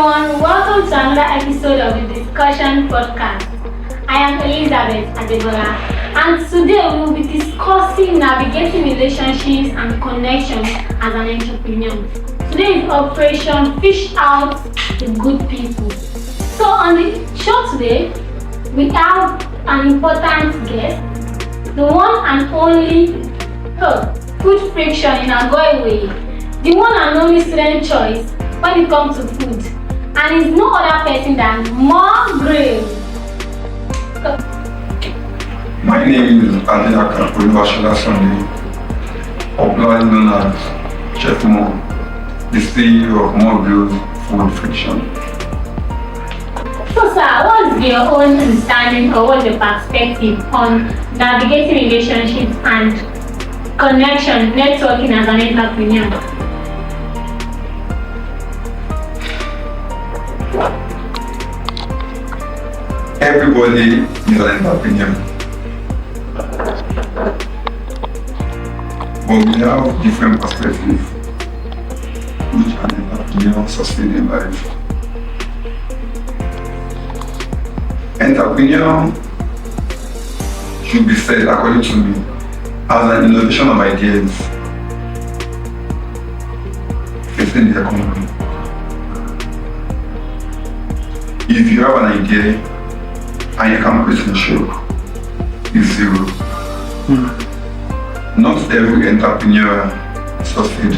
everyone, welcome to another episode of the Discussion Podcast. I am Elizabeth Adebola, and today we will be discussing navigating relationships and connections as an entrepreneur. Today is Operation Fish Out the Good People. So on the show today, we have an important guest, the one and only food friction in Agoy way, the one and only student choice when it comes to food, and is no other person than Margaret. My name is Adinaka Olubashola Sunday, popularly known as Chef Mo, the CEO of Mobile's Food Friction. So sir, what's your own understanding or what's your perspective on navigating relationships and connection, networking as an entrepreneur? Everybody is an entrepreneur, but we have different perspectives which an entrepreneur succeed in life. Entrepreneur should be said, according to me, as an innovation of ideas facing the economy. If you have an idea and you can't create a show, it's zero. Not every entrepreneur succeed,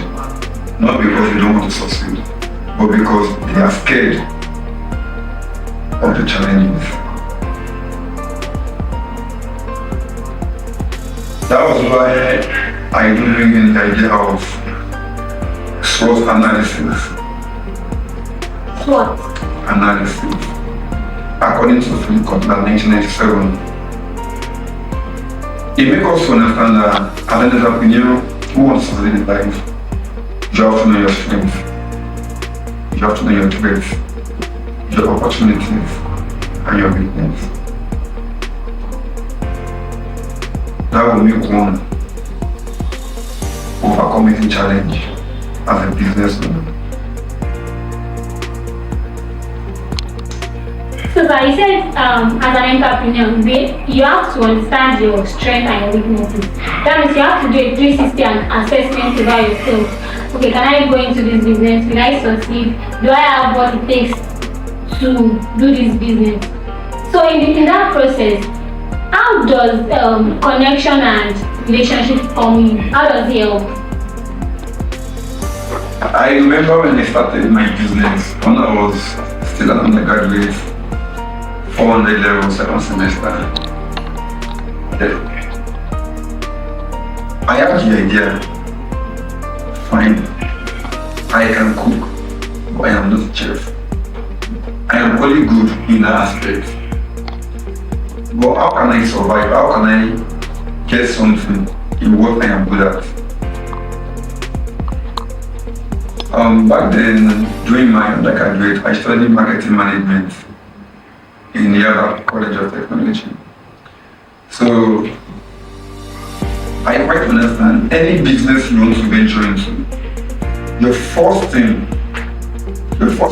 not because they don't want to succeed, but because they are scared of the challenges. That was why I do bring in the idea of SWOT analysis. SWOT analysis. According to Philip Kotler, 1997, it makes us understand that as an entrepreneur who wants to succeed in life, you have to know your strengths, you have to know your threats, your opportunities, and your weakness. That will make one overcome any challenge as a business owner. So you said as an entrepreneur, you have to understand your strengths and your weaknesses. That means you have to do a 360 assessment about yourself. Okay, can I go into this business? Will I succeed? Do I have what it takes to do this business? So in that process, how does connection and relationship come in? How does it help? I remember when I started my business, when I was still an undergraduate, 400 level, second semester. I have the idea, fine, I can cook, but I am not a chef. I am only good in that aspect. But how can I survive? How can I get something in what I am good at? Back then, during my undergraduate, I studied marketing management in Yaba College of Technology. So I quite understand any business you want to venture into, the first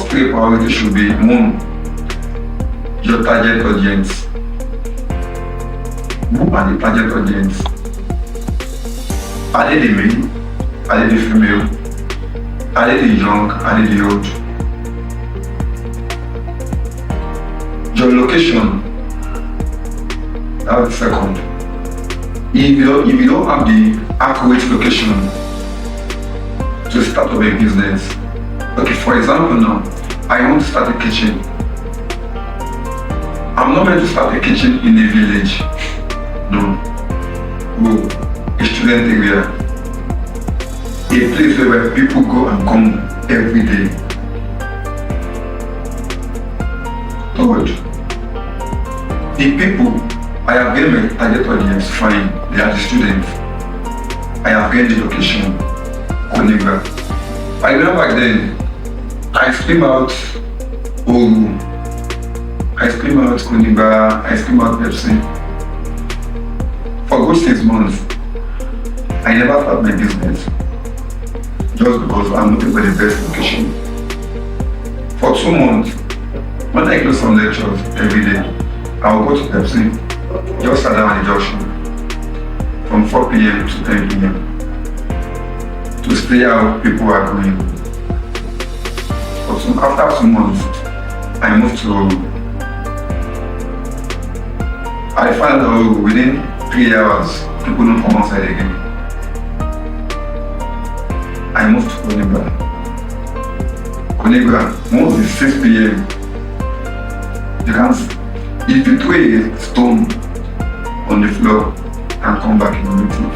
three priorities should be one, your target audience. Who are the target audience? Are they the male? Are they the female? Are they the young? Are they the old? Your location, that's the second. If you don't have the accurate location to start up a business, okay, for example now, I want to start a kitchen. I'm not going to start a kitchen in a village, no. A student area, a place where people go and come every day. Third, the people I have gained my target audience, fine, they are the students. I have gained the location, Koniba. I remember back then, I scream out Oru, I scream out Koniba, I scream out Pepsi. For good 6 months, I never started my business just because I'm looking for the best location. For For 2 months, when I do some lectures every day, I'll go to Pepsi, just sit down at the junction from 4 p.m. to 10 p.m. to see how people are going. After 2 months, I moved to, I found out within 3 hours, people don't come outside again. I moved to Konigba. Once it's 6 p.m., you can't, if you throw a stone on the floor and come back in the meeting.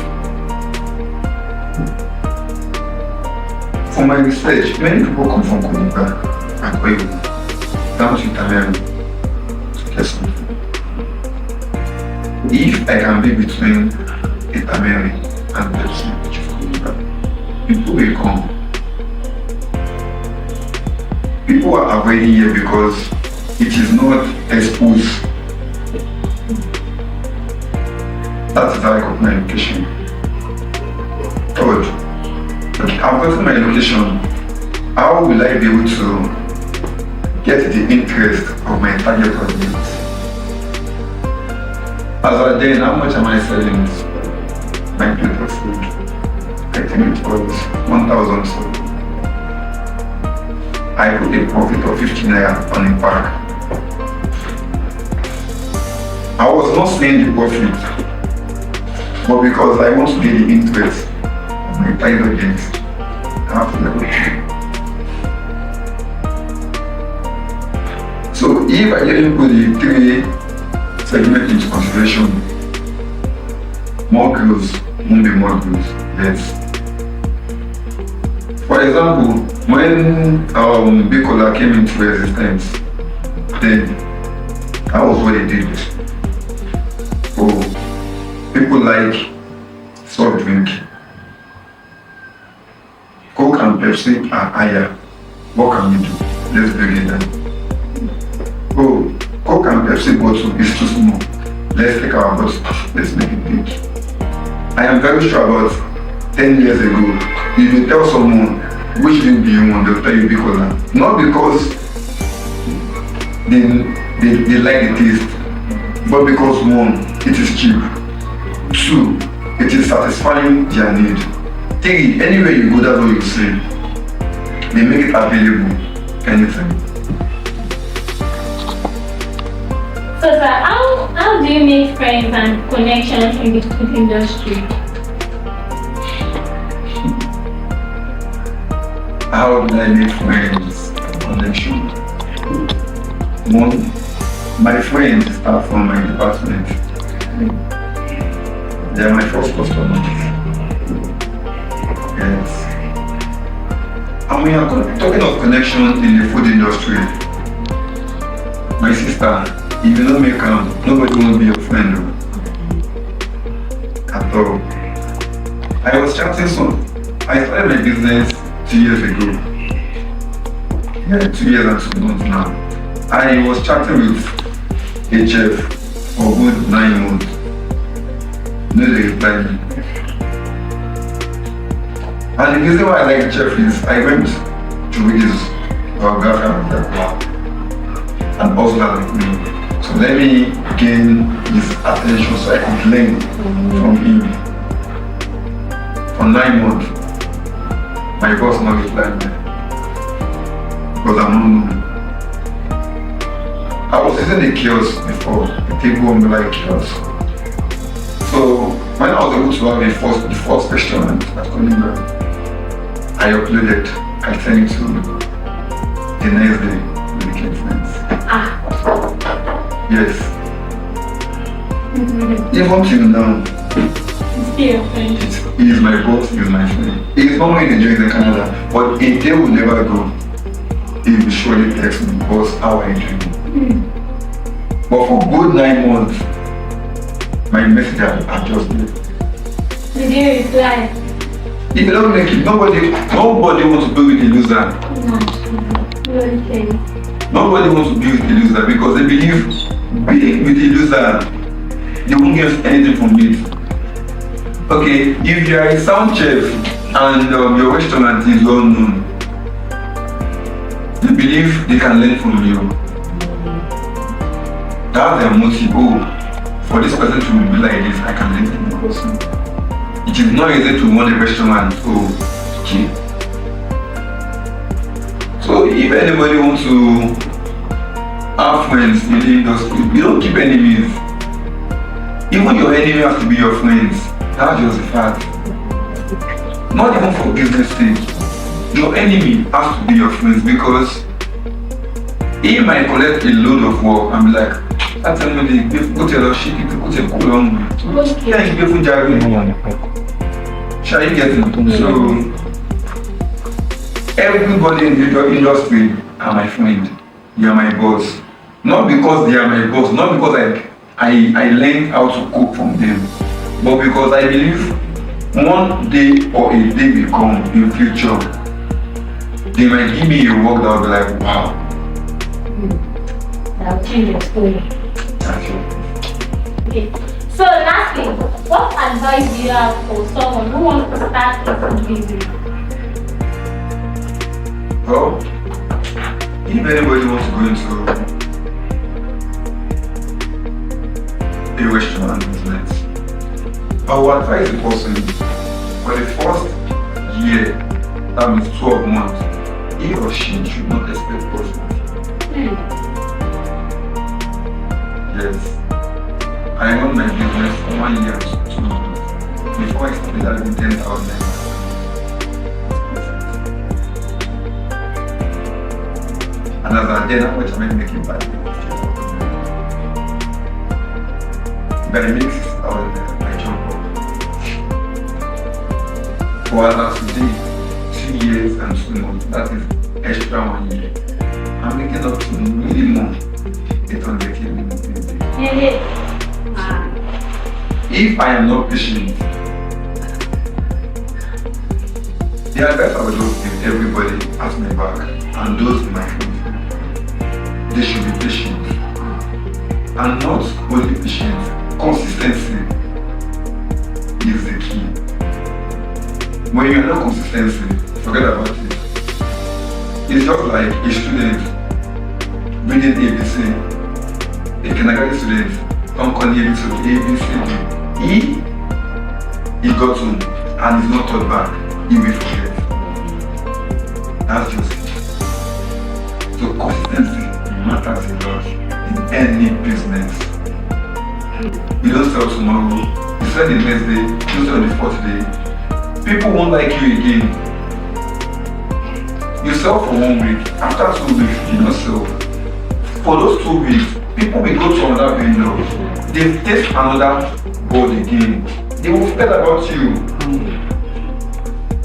For my research, many people come from Konigba and Koyewu down to Itameru to get something. If I can be between Itameru and Pepsi, people will come. People are avoiding here because it is not exposed. That is how I got my education. Third, okay, I've gotten my education. How will I be able to get the interest of my target audience? As I then, how much am I selling my plate of food? I think it was 1,000 so. I put a profit of 50 naira on a pack. I was not seeing the profit, but because I want to get the interest of my target audience, I have to negotiate. So if I didn't put the 3 segments into consideration, more growth won't be more growth, yes. For example, when Bicola came into existence, then that was what they did. Oh, people like soft drink. Coke and Pepsi are higher. What can we do? Let's break it down. Oh, Coke and Pepsi bottle is too small. Let's take our bottle, let's make it big. I am very sure about 10 years ago, if you tell someone which drink do you want, they'll tell you Bicola. Not because they like the taste, but because 1, it is cheap. 2, it is satisfying their need. 3, anywhere you go, that's what you see. They make it available anytime. So sir, how do you make friends and connections in the food industry? How do I make friends and connection? 1, my friends are from my department. They are my first customers. Yes. And we are talking of connection in the food industry. My sister, if you don't make nobody will be your friend at all. I was chatting I started my business 2 years ago. Yeah, 2 years and 2 months now. I was chatting with a chef for good 9 months. No, they replied me. And the reason why I like the chef is I went to read his biography and also had with me. So let me gain his attention so I could learn from him. For 9 months, my boss not replied me because I'm not known. I was using the kiosk before, the table on the like kiosk. So when I was able to have the first restaurant at Konigba, I uploaded, I sent it to the next day we became friends. Yes. Even till now, Still friends. he is my boss, he is my friend. He is not only in Nigeria and Canada, but a day will never go. He will surely text me, boss, how are you doing? But for good 9 months, my message are just there. Did you reply? If you don't make it, nobody wants to be with the loser. Nobody wants to be with the loser because they believe being with the loser, they won't get anything from it. Okay, if you are a sound chef and your restaurant is well known, They believe they can learn from you. That's their motive. Oh, for this person to be like this, I can learn from the person. It is not easy to run a restaurant. Okay. So if anybody wants to have friends in the industry, you don't keep enemies. Even your enemy has to be your friends. That's just a fact. Not even for business sake. Your enemy has to be your friends because he might collect a load of work and be like, that's a money, go tell us, shake it, go tell cool on. Yeah, you give shall you get it? So everybody in the industry are my friend. They are my boss. Not because they are my boss, not because I learned how to cook from them, but because I believe one day or a day will come in future, they might give me a work that will be like, wow. That will change your story. Thank you. Okay. So lastly, what advice do you have for someone who wants to start a food business? Well, if anybody wants to go into a restaurant business, I would advise the person for the first year, that means 12 months, he or she should not expect profit. Yes. I run my business for 1 year to 2 months. Before I started, I did 10,000. And as I did, how much am I making back? But I make 6,000, I jump up. For as of today, 2 years and 2 months, that is extra 1 year. I'm making up to minimum 800k in a day. If I am not patient, the advice I would just give everybody at my back and those in my family, they should be patient. And not only patient, consistency is the key. When you are not consistent, forget about it. It's just like a student reading ABC, a kindergarten student, don't call ABC, He got home and is not taught back, he will forget. That's just it. So consistency matters a lot in any business. You don't sell tomorrow, you sell the next day, you sell the fourth day. People won't like you again. You sell for 1 week, after 2 weeks, you don't sell. For those 2 weeks, people will go to another vendor. They taste another board again. They will forget about you.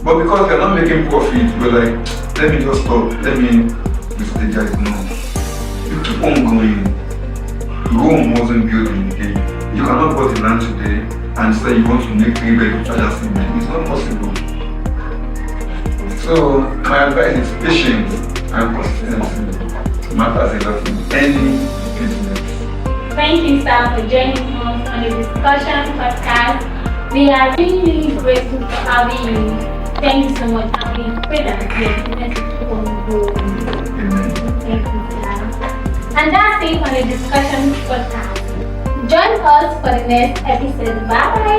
But because you're not making profit, you're like, let me just stop, let me mistake guys. No. You keep on going. Rome wasn't built in a day. You cannot buy the land today and say you want to make 3 bedroom charger cement. It's not possible. So my advice is patience and consistency matters a lot in any business. Thank you, sir, for joining us on the discussion podcast. We are really grateful for having you. Thank you so much, and we pray that your business will grow. Thank you, sir. And that's it on the discussion podcast. Join us for the next episode. Bye.